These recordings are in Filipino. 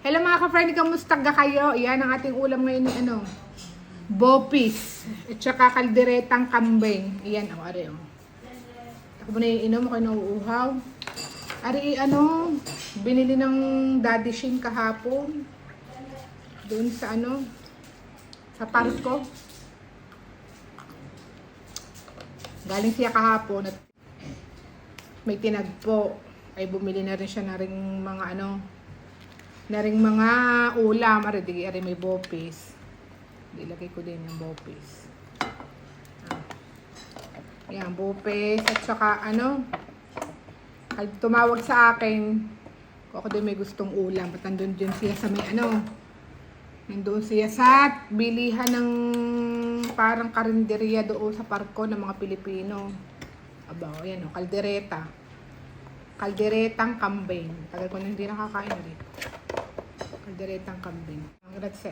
Hello mga ka-friend, kamusta ga kayo? Yan ang ating ulam ngayon ni bopis. At saka kalderetang kambing. Iyan o, ari o. Ako ba naiinom ako nauuhaw? Ari binili ng Daddy Shin kahapon. Doon sa sa parko. Galing siya kahapon at may tinagpo. Ay bumili na rin siya na ring mga mga ulam. Ari may bopis. Ilagay ko din yung bopis. Yan, bopis. At saka tumawag sa akin kung ako din may gustong ulam. At nandun din siya sa may nandun siya sa bilihan ng parang karinderya doon sa parko ng mga Pilipino. Aba, yan o, kaldereta. Kalderetang kambing. Tagal ko na hindi nakakain rin. Kalderetang kambing. Ang ratse.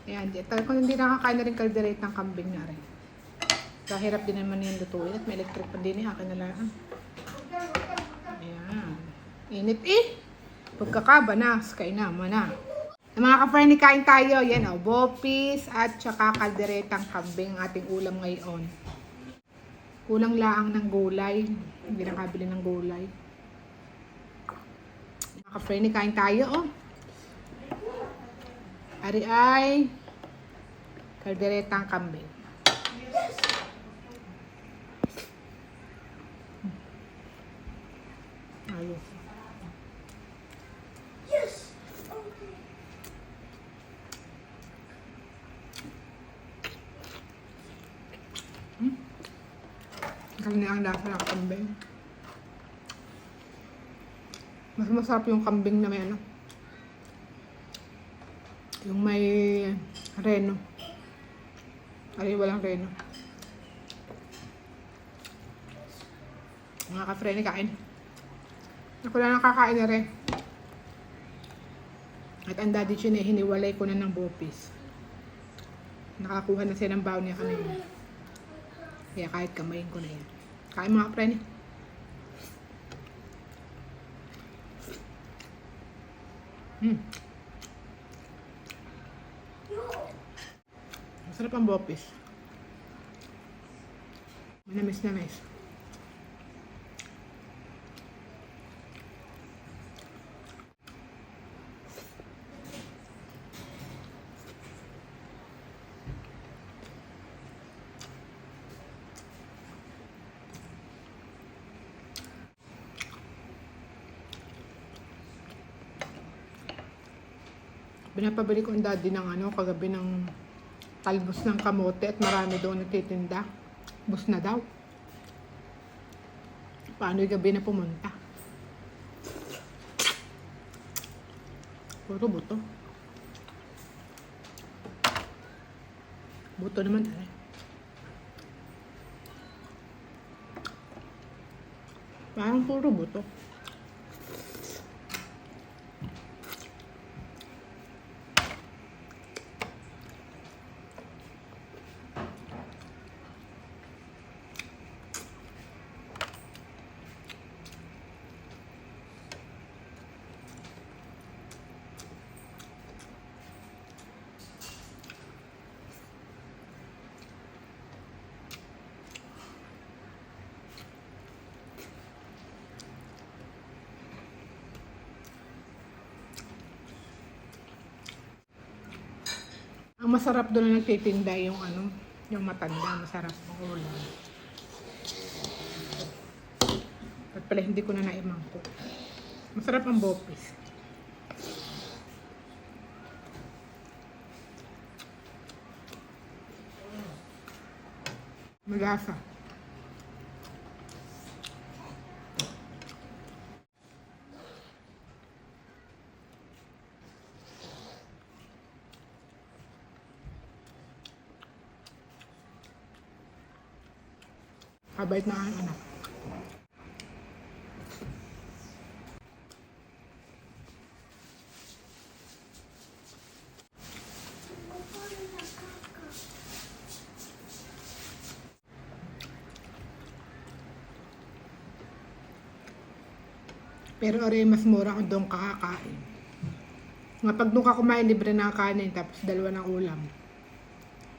Ayan, tagal ko na hindi nakakain na rin kalderetang kambing na rin. Kahirap din naman yung lutuin at may electric pa din akin na lang. Ayan. Init Pagkakabanas, kainaman na. Mga ka-friend, kain tayo. Yan o, bopis at saka kalderetang kambing ang ating ulam ngayon. Kulang laang ng gulay. Hindi nakabili ng gulay. Mga ka-friend, kain tayo o. Ari ay kalderetang kambing. Ayos. Kasi ang lasa ng kambing. Mas masarap yung kambing na may yung may reno. Ay, walang reno. Mga ka-friend, kain. Ako na nakakain na rin. At ang Daddy Shin hiniwalay ko na ng bopis. Nakakuha na siya ng baon niya kanina. Kaya kahit kamayin ko na yan. Kain mga ka-friend. Masarap ang bopis. Manamis na nice. Pinapabili ko ang daddy ng kagabi ng talbos ng kamote at marami doon nagtitinda. Bus na daw. Paano yung gabi na pumunta? Puro buto. Buto naman Parang puro buto. Ang masarap doon na nagtitinda yung yung matanda, masarap ang ulam. At pala hindi ko na naimangko. Masarap ang bopis. Malasa. Kabait na ang anak. Pero ari mas mura kung doon kakakain. Nga pag doon ka kumain, libre na kanin, tapos dalawa ng ulam.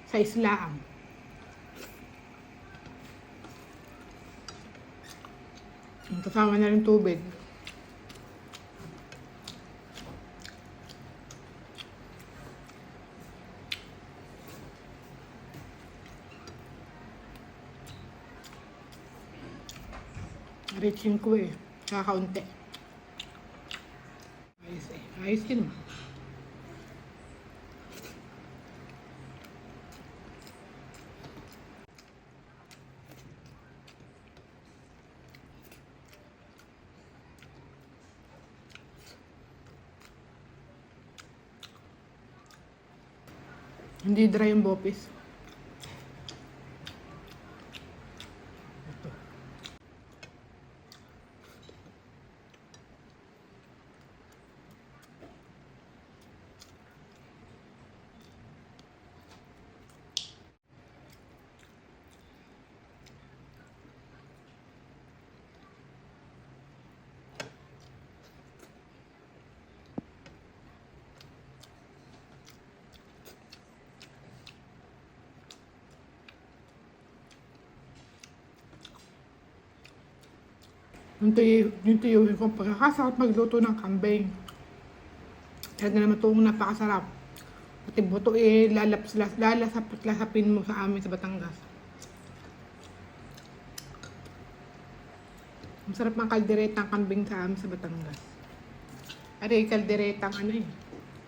Sa islaang. Kasama na rin tubig. Reaching ko eh. Kakaunti. Ayos eh. Ayos din naman. Hindi dry yung bopis. Yung tuyuhin ko pagkakasarap magluto ng kambing. Talaga naman itong napakasarap. Pati buto eh, lalasapin mo sa amin sa Batangas. Masarap ang kalderetang kambing sa amin sa Batangas. Ari, kalderetang ano eh.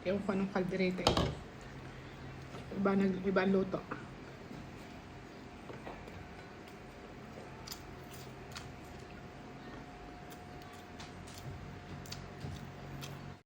Ewan ko anong kaldereta eh. Iba ang luto.